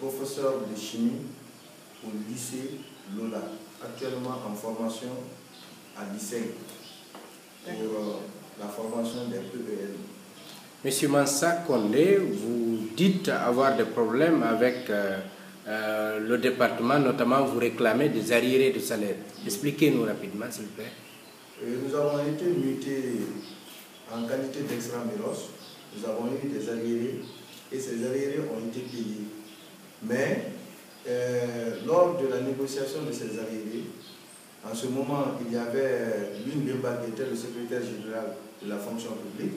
professeur de chimie au lycée Lola, actuellement en formation à lycée pour la formation des PEL. Monsieur Mansa Condé, vous dites avoir des problèmes avec le département, notamment vous réclamez des arriérés de salaire. Expliquez-nous rapidement, s'il vous plaît. Nous avons été mutés en qualité d'extramuros. Nous avons eu des arriérés et ces arriérés ont été payés. Mais lors de la négociation de ces arriérés, en ce moment, il y avait Louis Mbemba qui était le secrétaire général de la fonction publique,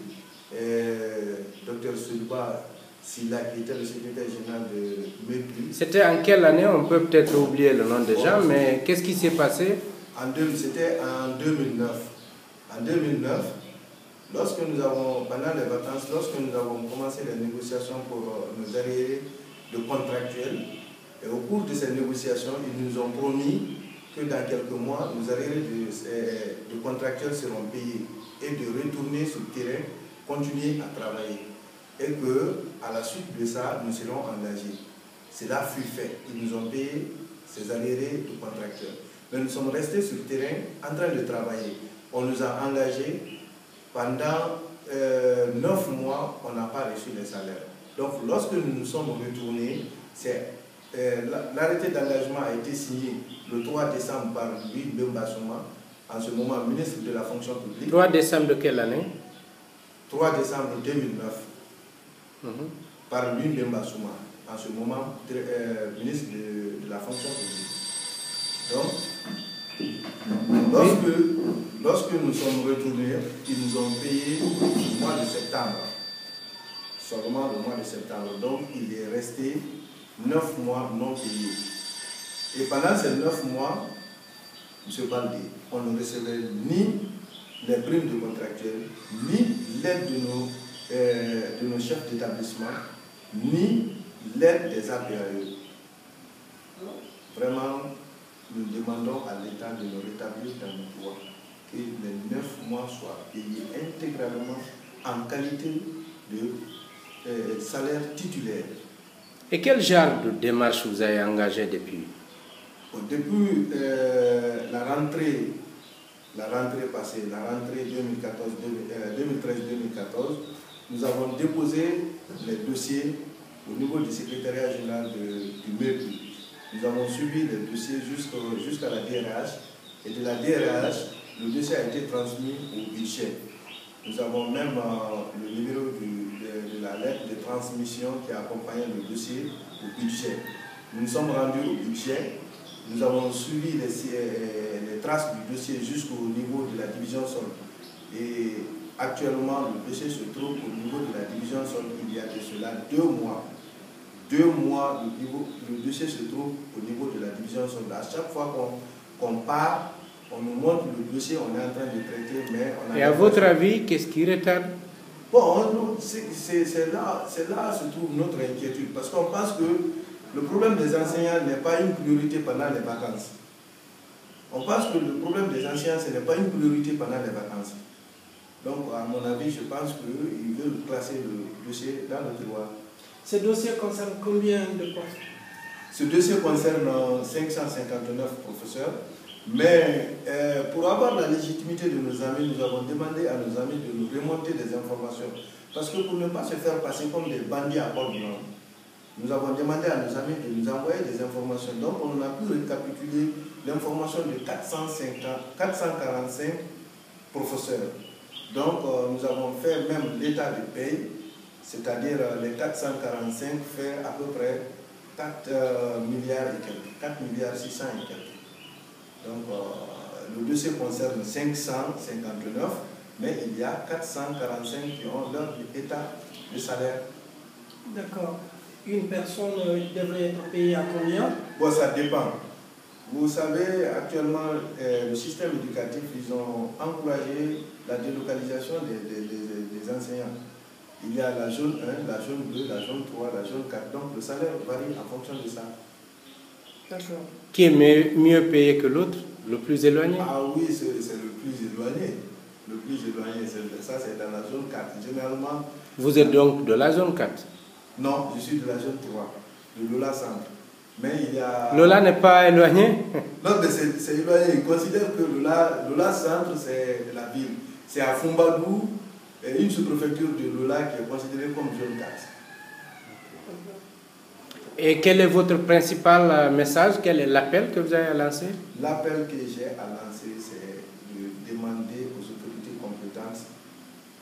Dr Sulba Silla qui était le secrétaire général de MEPLI. C'était en quelle année? On peut peut-être oublier le nom déjà, mais qu'est-ce qui s'est passé? C'était en 2009. En 2009, lorsque nous avons, pendant les vacances, lorsque nous avons commencé les négociations pour nos arriérés de contractuels, et au cours de ces négociations, ils nous ont promis que dans quelques mois, nos arriérés de contractuels seront payés et de retourner sur le terrain, continuer à travailler. Et que, à la suite de ça, nous serons engagés. Cela fut fait. Ils nous ont payé ces arriérés de contractuels. Mais nous sommes restés sur le terrain en train de travailler. On nous a engagés pendant 9 mois, on n'a pas reçu les salaires. Donc, lorsque nous nous sommes retournés, l'arrêté d'engagement a été signé le 3 décembre par Louis Mbemba Souma, en ce moment ministre de la fonction publique. 3 décembre de quelle année? 3 décembre 2009, par Louis Mbemba Souma, en ce moment ministre de la fonction publique. Donc, lorsque nous sommes retournés, ils nous ont payé le mois de septembre. Seulement le mois de septembre. Donc, il est resté 9 mois non payés. Et pendant ces 9 mois, M. Baldé, on ne recevait ni les primes de contractuels, ni l'aide de nos chefs d'établissement, ni l'aide des APAE. Vraiment, nous demandons à l'État de nous rétablir dans nos droits, que les 9 mois soient payés intégralement en qualité de salaire titulaire. Et quel genre de démarche vous avez engagé depuis? Depuis la rentrée passée, la rentrée 2013-2014, nous avons déposé les dossiers au niveau du secrétariat général du MEPI. Nous avons suivi les dossiers jusqu'à la DRH, et de la DRH, le dossier a été transmis au budget. Nous avons même le numéro de la lettre de transmission qui accompagne le dossier au budget. Nous nous sommes rendus au budget, nous avons suivi les traces du dossier jusqu'au niveau de la division sol. Et actuellement, le dossier se trouve au niveau de la division sol. Il y a de cela 2 mois. 2 mois, le dossier se trouve au niveau de la division sol. À chaque fois qu'on part, on nous montre le dossier, on est en train de traiter, mais on a... Et à votre avis, qu'est-ce qui retarde? Bon, c'est là se trouve notre inquiétude, parce qu'on pense que le problème des enseignants n'est pas une priorité pendant les vacances. On pense que le problème des enseignants, ce n'est pas une priorité pendant les vacances. Donc, à mon avis, je pense qu'ils veulent classer le dossier dans le tiroir. Ce dossier concerne combien de postes? Ce dossier concerne 559 professeurs, mais pour avoir la légitimité de nos amis, nous avons demandé à nos amis de nous remonter des informations. Parce que pour ne pas se faire passer comme des bandits à bord blanc, nous avons demandé à nos amis de nous envoyer des informations. Donc on a pu récapituler l'information de 445 professeurs. Donc nous avons fait même l'état de paye, c'est-à-dire les 445 fait à peu près 4 milliards et quelques, 4 milliards 600 et quelques. Donc le dossier concerne 559, mais il y a 445 qui ont leur état de salaire. D'accord. Une personne devrait être payée à combien? Bon, ça dépend. Vous savez, actuellement, le système éducatif, ils ont encouragé la délocalisation des enseignants. Il y a la zone 1, la zone 2, la zone 3, la zone 4. Donc le salaire varie en fonction de ça. D'accord. Qui est mieux payé que l'autre? Le plus éloigné? Ah oui, c'est le plus éloigné. Le plus éloigné, ça c'est dans la zone 4. Généralement... Vous êtes donc de la zone 4? Non, je suis de la zone 3. de Lola Centre. Mais il y a... Lola n'est pas éloigné? Non, mais c'est éloigné. Ils considèrent que Lola Centre, c'est la ville. C'est à Fombadou, une sous-préfecture de Lola qui est considérée comme zone 4. Et quel est votre principal message? Quel est l'appel que vous avez à lancer? L'appel que j'ai à lancer, c'est de demander aux autorités compétentes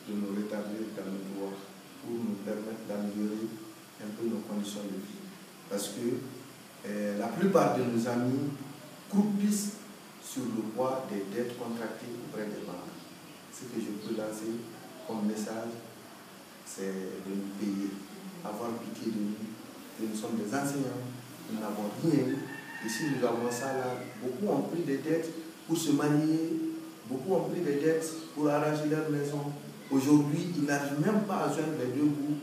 de nous rétablir dans nos droits pour nous permettre d'améliorer un peu nos conditions de vie. Parce que la plupart de nos amis croupissent sur le poids des dettes contractées auprès des banques. Ce que je peux lancer comme message, c'est de nous payer, avoir pitié de nous, que nous sommes des enseignants, nous n'avons rien. Et si nous avons ça là, beaucoup ont pris des dettes pour se manier, beaucoup ont pris des dettes pour arranger leur maison. Aujourd'hui, ils n'arrivent même pas à joindre les deux bouts.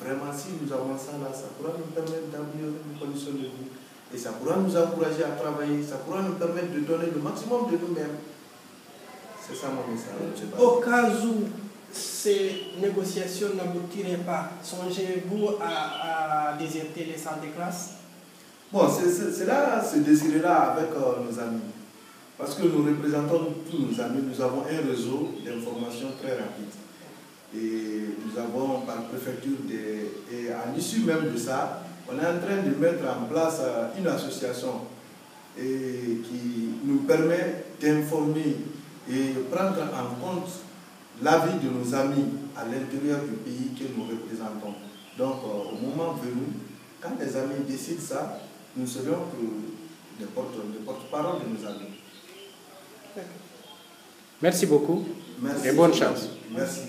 Vraiment, si nous avons ça là, ça pourra nous permettre d'améliorer nos conditions de vie. Et ça pourra nous encourager à travailler, ça pourra nous permettre de donner le maximum de nous-mêmes. C'est ça mon message. Au cas où ces négociations n'aboutiraient pas, songez-vous à déserter les salles de classe? Bon, cela se décidera avec nos amis. Parce que nous représentons tous nos amis, nous avons un réseau d'information très rapide. Et nous avons par préfecture et à l'issue même de ça, on est en train de mettre en place une association qui nous permet d'informer et prendre en compte l'avis de nos amis à l'intérieur du pays que nous représentons. Donc, au moment venu, quand les amis décident ça, nous serons que les porte-parole de nos amis. Merci beaucoup. Merci. Et bonne chance. Merci.